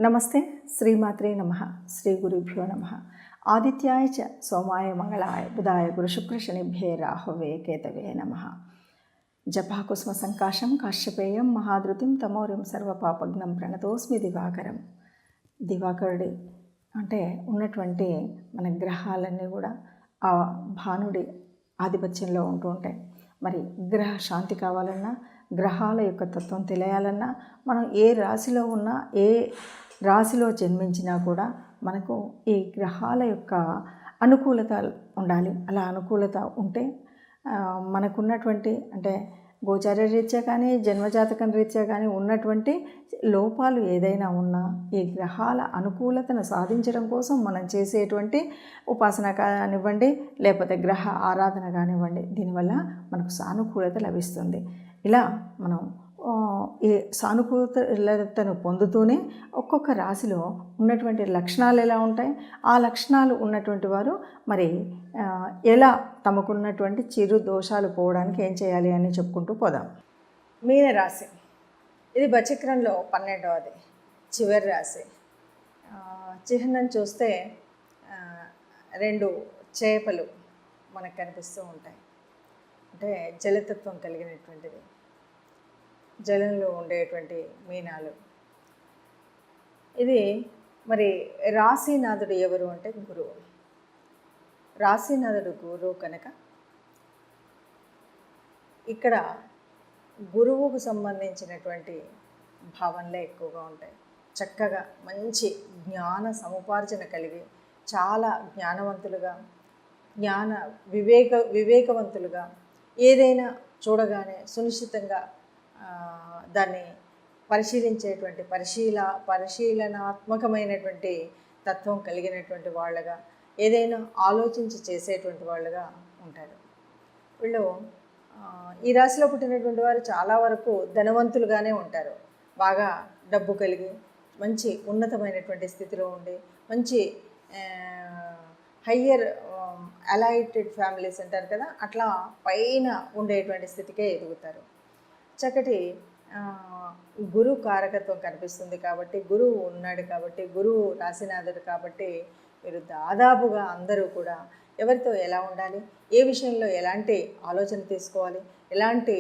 నమస్తే. శ్రీమాత్రే నమః. శ్రీ గురుభ్యో నమః. ఆదిత్యాయ చ సోమాయ మంగళాయ బుధాయ గురుశుక్రశనిభ్యే రాహవే కేతవే నమః. జపాకుసుమ సంకాశం కాశ్యపేయం మహాధృతిం తమోరిం సర్వపాపగ్నం ప్రణతోస్మి దివాకరం. దివాకరుడి అంటే ఉన్నటువంటి మన గ్రహాలన్నీ కూడా ఆ భానుడి ఆధిపత్యంలో ఉంటూ ఉంటాయి. మరి గ్రహ శాంతి కావాలన్నా, గ్రహాల యొక్క తత్వం తెలియాలన్నా, మనం ఏ రాశిలో ఉన్నా, ఏ రాశిలో జన్మించినా కూడా మనకు ఈ గ్రహాల యొక్క అనుకూలత ఉండాలి. అలా అనుకూలత ఉంటే మనకున్నటువంటి అంటే గోచార రీత్యా కానీ, జన్మజాతకం రీత్యా కానీ ఉన్నటువంటి లోపాలు ఏదైనా ఉన్నా ఈ గ్రహాల అనుకూలతను సాధించడం కోసం మనం చేసేటువంటి ఉపాసన కానివ్వండి, లేకపోతే గ్రహ ఆరాధన కానివ్వండి, దీనివల్ల మనకు సానుకూలత లభిస్తుంది. ఇలా మనం ఈ సానుకూలతను పొందుతూనే ఒక్కొక్క రాశిలో ఉన్నటువంటి లక్షణాలు ఎలా ఉంటాయి, ఆ లక్షణాలు ఉన్నటువంటి వారు మరి ఎలా తమకున్నటువంటి చిరు దోషాలు పోవడానికి ఏం చేయాలి అని చెప్పుకుంటూ పోదాం. మీనరాశి ఇది బచక్రంలో 12వది చివరి రాశి. చిహ్నం చూస్తే 2 చేపలు మనకు కనిపిస్తూ ఉంటాయి. అంటే జలతత్వం కలిగినటువంటిది, జలంలో ఉండేటువంటి మీనాలు. ఇది మరి రాశీనాథుడు ఎవరు అంటే గురువు. రాశీనాథుడు గురువు కనుక ఇక్కడ గురువుకు సంబంధించినటువంటి భావనలే ఎక్కువగా ఉంటాయి. చక్కగా మంచి జ్ఞాన సముపార్జన కలిగి చాలా జ్ఞానవంతులుగా, వివేకవంతులుగా, ఏదైనా చూడగానే సునిశ్చితంగా దాన్ని పరిశీలించేటువంటి పరిశీలనాత్మకమైనటువంటి తత్వం కలిగినటువంటి వాళ్ళగా, ఏదైనా ఆలోచించి చేసేటువంటి వాళ్ళుగా ఉంటారు. వీళ్ళు ఈ రాశిలో పుట్టినటువంటి వారు చాలా వరకు ధనవంతులుగానే ఉంటారు. బాగా డబ్బు కలిగి మంచి ఉన్నతమైనటువంటి స్థితిలో ఉండి, మంచి హయ్యర్ అలైటెడ్ ఫ్యామిలీస్ అంటారు కదా, అట్లా పైన ఉండేటువంటి స్థితికే ఎదుగుతారు. చక్కటి గురువు కారకత్వం కనిపిస్తుంది కాబట్టి, గురువు ఉన్నాడు కాబట్టి, గురువు రాశినాథుడు కాబట్టి మీరు దాదాపుగా అందరూ కూడా ఎవరితో ఎలా ఉండాలి, ఏ విషయంలో ఎలాంటి ఆలోచన తీసుకోవాలి, ఎలాంటి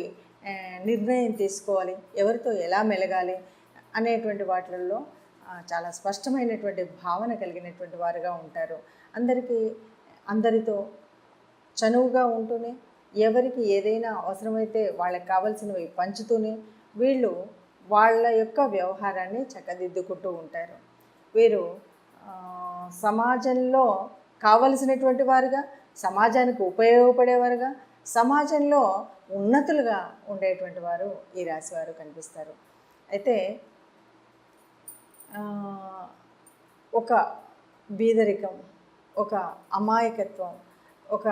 నిర్ణయం తీసుకోవాలి, ఎవరితో ఎలా మెలగాలి అనేటువంటి వాటిల్లో చాలా స్పష్టమైనటువంటి భావన కలిగినటువంటి వారుగా ఉంటారు. అందరితో చనువుగా ఉంటూనే, ఎవరికి ఏదైనా అవసరమైతే వాళ్ళకి కావాల్సినవి పంచుతూనే వీళ్ళు వాళ్ళ యొక్క వ్యవహారాన్ని చక్కదిద్దుకుంటూ ఉంటారు. వీరు సమాజంలో కావలసినటువంటి వారుగా, సమాజానికి ఉపయోగపడేవారుగా, సమాజంలో ఉన్నతులుగా ఉండేటువంటి వారు ఈ రాశి వారు కనిపిస్తారు. అయితే ఒక బీదరికం, ఒక అమాయకత్వం, ఒక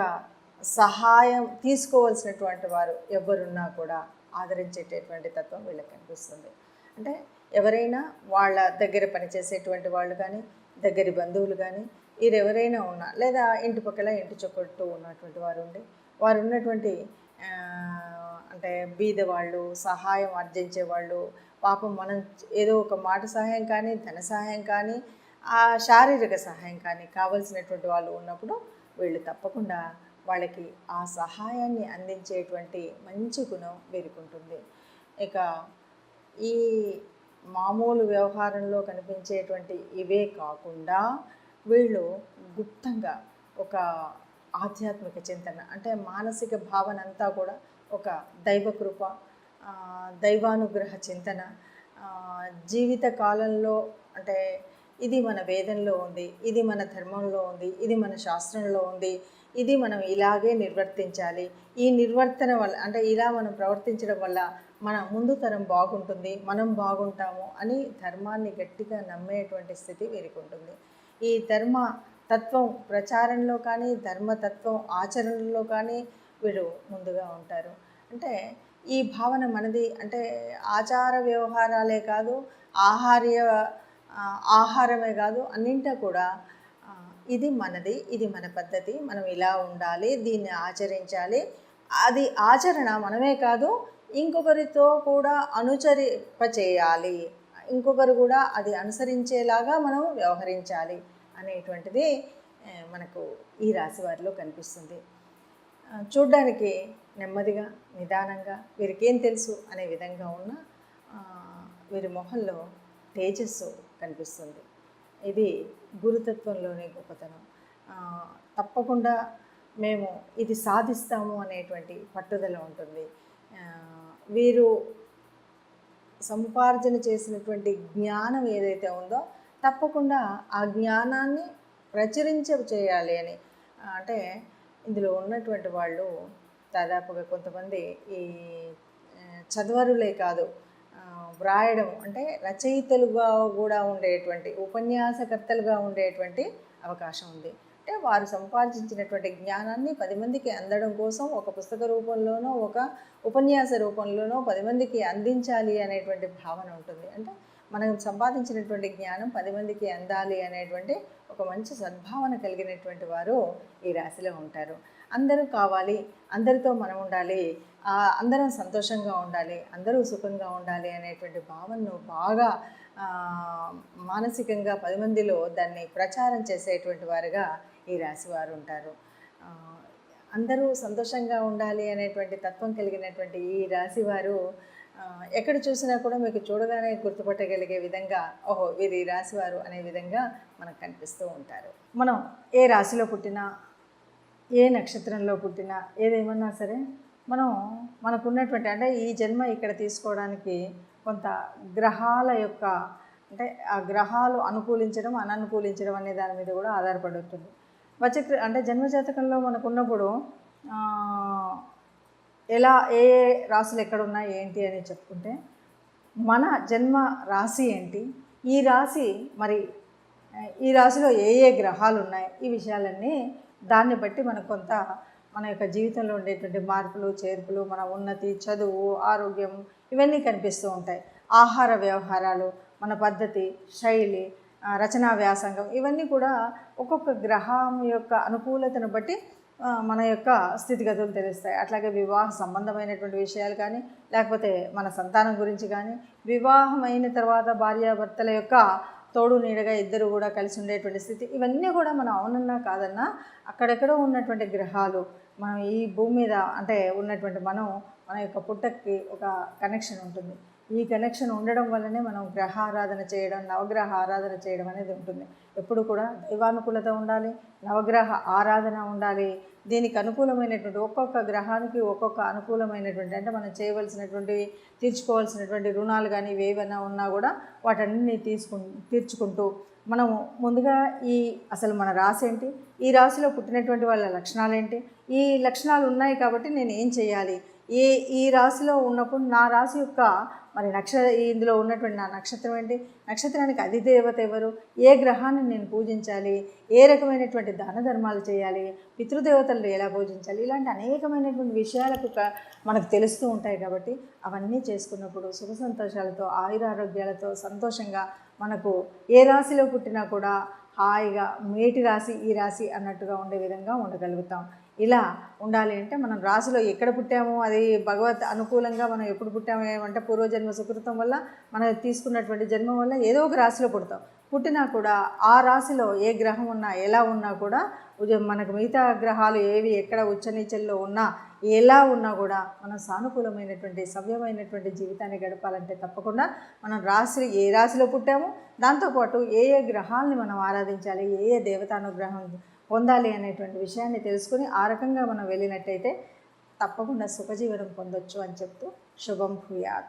సహాయం తీసుకోవాల్సినటువంటి వారు ఎవరున్నా కూడా ఆదరించేటటువంటి తత్వం వీళ్ళకి కనిపిస్తుంది. అంటే ఎవరైనా వాళ్ళ దగ్గర పనిచేసేటువంటి వాళ్ళు కానీ, దగ్గరి బంధువులు కానీ, వీరెవరైనా ఉన్నా, లేదా ఇంటి పక్కల ఇంటి చుట్టూ ఉన్నటువంటి వారు ఉన్నటువంటి అంటే బీదవాళ్ళు, సహాయం ఆర్జించేవాళ్ళు, పాపం మనం ఏదో ఒక మాట సహాయం కానీ, ధన సహాయం కానీ, ఆ శారీరక సహాయం కానీ కావలసినటువంటి వాళ్ళు ఉన్నప్పుడు వీళ్ళు తప్పకుండా వాళ్ళకి ఆ సహాయాన్ని అందించేటువంటి మంచి గుణం వీరుకుంటుంది. ఇక ఈ మామూలు వ్యవహారంలో కనిపించేటువంటి ఇవే కాకుండా వీళ్ళు గుప్తంగా ఒక ఆధ్యాత్మిక చింతన, అంటే మానసిక భావన అంతా కూడా ఒక దైవకృప, దైవానుగ్రహ చింతన, జీవిత కాలంలో అంటే ఇది మన వేదంలో ఉంది, ఇది మన ధర్మంలో ఉంది, ఇది మన శాస్త్రంలో ఉంది, ఇది మనం ఇలాగే నిర్వర్తించాలి, ఈ నిర్వర్తన వల్ల అంటే ఇలా మనం ప్రవర్తించడం వల్ల మన ముందు తరం బాగుంటుంది, మనం బాగుంటాము అని ధర్మాన్ని గట్టిగా నమ్మేటువంటి స్థితి వీరికి ఉంటుంది. ఈ ధర్మ తత్వం ప్రచారంలో కానీ, ధర్మతత్వం ఆచరణలో కానీ వీరు ముందుగా ఉంటారు. అంటే ఈ భావన మనది, అంటే ఆచార వ్యవహారాలే కాదు, ఆహారమే కాదు, అన్నింటా కూడా ఇది మనది, ఇది మన పద్ధతి, మనం ఇలా ఉండాలి, దీన్ని ఆచరించాలి. అది ఆచరణ మనమే కాదు, ఇంకొకరితో కూడా అనుచరింపచేయాలి, ఇంకొకరు కూడా అది అనుసరించేలాగా మనం వ్యవహరించాలి అనేటువంటిది మనకు ఈ రాశి వారిలో కనిపిస్తుంది. చూడ్డానికి నెమ్మదిగా నిదానంగా వీరికేం తెలుసు అనే విధంగా ఉన్న వీరి మొహంలో తేజస్సు కనిపిస్తుంది. ఇది గురుతత్వంలోని గొప్పతనం. తప్పకుండా మేము ఇది సాధిస్తాము అనేటువంటి పట్టుదల ఉంటుంది. వీరు సముపార్జన చేసినటువంటి జ్ఞానం ఏదైతే ఉందో తప్పకుండా ఆ జ్ఞానాన్ని చేయాలి అని, అంటే ఇందులో ఉన్నటువంటి వాళ్ళు దాదాపుగా కొంతమంది ఈ చదవరులే కాదు, వ్రాయడం అంటే రచయితలుగా కూడా ఉండేటువంటి ఉపన్యాసకర్తలుగా ఉండేటువంటి అవకాశం ఉంది. అంటే వారు సంపాదించినటువంటి జ్ఞానాన్ని 10 మందికి అందడం కోసం ఒక పుస్తక రూపంలోనో ఒక ఉపన్యాస రూపంలోనో 10 మందికి అందించాలి అనేటువంటి భావన ఉంటుంది. అంటే మనం సంపాదించినటువంటి జ్ఞానం 10 మందికి అందాలి అనేటువంటి ఒక మంచి సద్భావన కలిగినటువంటి వారు ఈ రాశిలో ఉంటారు. అందరూ కావాలి, అందరితో మనం ఉండాలి, అందరం సంతోషంగా ఉండాలి, అందరూ సుఖంగా ఉండాలి అనేటువంటి భావనను బాగా మానసికంగా 10 మందిలో దాన్ని ప్రచారం చేసేటువంటి వారుగా ఈ రాశి వారు ఉంటారు. అందరూ సంతోషంగా ఉండాలి అనేటువంటి తత్వం కలిగినటువంటి ఈ రాశి వారు ఎక్కడ చూసినా కూడా మీకు చూడగానే గుర్తుపట్టగలిగే విధంగా ఓహో వీరు ఈ రాశివారు అనే విధంగా మనకు కనిపిస్తూ ఉంటారు. మనం ఏ రాశిలో పుట్టినా, ఏ నక్షత్రంలో పుట్టినా, ఏదేమన్నా సరే మనకున్నటువంటి అంటే ఈ జన్మ ఇక్కడ తీసుకోవడానికి కొంత గ్రహాల యొక్క అంటే ఆ గ్రహాలు అనుకూలించడం అననుకూలించడం అనే దాని మీద కూడా ఆధారపడి ఉంటుంది. అంటే జన్మజాతకంలో మనకున్నప్పుడు ఎలా ఏ రాశులు ఎక్కడున్నాయి ఏంటి అని చెప్పుకుంటే, మన జన్మ రాశి ఏంటి, ఈ రాశి మరి ఈ రాశిలో ఏ గ్రహాలు ఉన్నాయి, ఈ విషయాలన్నీ దాన్ని బట్టి మనకు కొంత మన యొక్క జీవితంలో ఉండేటువంటి మార్పులు చేర్పులు, మన ఉన్నతి, చదువు, ఆరోగ్యం ఇవన్నీ కనిపిస్తూ ఉంటాయి. ఆహార వ్యవహారాలు, మన పద్ధతి, శైలి, రచనా వ్యాసంగం ఇవన్నీ కూడా ఒక్కొక్క గ్రహం యొక్క అనుకూలతను బట్టి మన యొక్క స్థితిగతులు తెలుస్తాయి. అట్లాగే వివాహ సంబంధమైనటువంటి విషయాలు కానీ, లేకపోతే మన సంతానం గురించి కానీ, వివాహమైన తర్వాత భార్యాభర్తల యొక్క తోడు నీడగా ఇద్దరు కూడా కలిసి ఉండేటువంటి స్థితి, ఇవన్నీ కూడా మనం అవునన్నా కాదన్నా అక్కడెక్కడో ఉన్నటువంటి గ్రహాలు మనం ఈ భూమి మీద అంటే ఉన్నటువంటి మన యొక్క పుట్టకి ఒక కనెక్షన్ ఉంటుంది. ఈ కనెక్షన్ ఉండడం వల్లనే మనం గ్రహ ఆరాధన చేయడం, నవగ్రహ ఆరాధన చేయడం అనేది ఉంటుంది. ఎప్పుడు కూడా దైవానుకూలత ఉండాలి, నవగ్రహ ఆరాధన ఉండాలి. దీనికి అనుకూలమైనటువంటి ఒక్కొక్క గ్రహానికి ఒక్కొక్క అనుకూలమైనటువంటి అంటే మనం చేయవలసినటువంటివి, తీర్చుకోవాల్సినటువంటి రుణాలు కానీ ఏవైనా ఉన్నా కూడా వాటన్నిటిని తీర్చుకుంటూ మనము ముందుగా అసలు మన రాశి ఏంటి, ఈ రాశిలో పుట్టినటువంటి వాళ్ళ లక్షణాలు ఏంటి, ఈ లక్షణాలు ఉన్నాయి కాబట్టి నేను ఏం చేయాలి, ఈ రాశిలో ఉన్నప్పుడు నా రాశి యొక్క మరి ఇందులో ఉన్నటువంటి నా నక్షత్రం ఏంటి, నక్షత్రానికి అధిదేవత ఎవరు, ఏ గ్రహాన్ని నేను పూజించాలి, ఏ రకమైనటువంటి దాన ధర్మాలు చేయాలి, పితృదేవతలను ఎలా పూజించాలి, ఇలాంటి అనేకమైనటువంటి విషయాలకు మనకు తెలుస్తూ ఉంటాయి. కాబట్టి అవన్నీ చేసుకున్నప్పుడు సుఖ సంతోషాలతో, ఆయురారోగ్యాలతో సంతోషంగా మనకు ఏ రాశిలో పుట్టినా కూడా హాయిగా మేటి రాశి ఈ రాశి అన్నట్టుగా ఉండే విధంగా ఉండగలుగుతాం. ఇలా ఉండాలి అంటే మనం రాశిలో ఎక్కడ పుట్టామో అది భగవత్ అనుకూలంగా మనం ఎప్పుడు పుట్టామో ఏమంటే పూర్వజన్మ సుకృతం వల్ల మనం తీసుకున్నటువంటి జన్మ వల్ల ఏదో ఒక రాశిలో పుడతాం. పుట్టినా కూడా ఆ రాశిలో ఏ గ్రహం ఉన్నా ఎలా ఉన్నా కూడా మనకు మిగతా గ్రహాలు ఏవి ఎక్కడ ఉచ్చనీచల్లో ఉన్నా ఎలా ఉన్నా కూడా మనం సానుకూలమైనటువంటి సవ్యమైనటువంటి జీవితాన్ని గడపాలంటే తప్పకుండా మనం ఏ రాశిలో పుట్టామో దాంతోపాటు ఏ గ్రహాలని మనం ఆరాధించాలి, ఏ దేవతానుగ్రహం పొందాలి అనేటువంటి విషయాన్ని తెలుసుకుని ఆ రకంగా మనం వెళ్ళినట్టయితే తప్పకుండా సుఖజీవనం పొందొచ్చు అని చెప్తూ శుభం భూయాత్.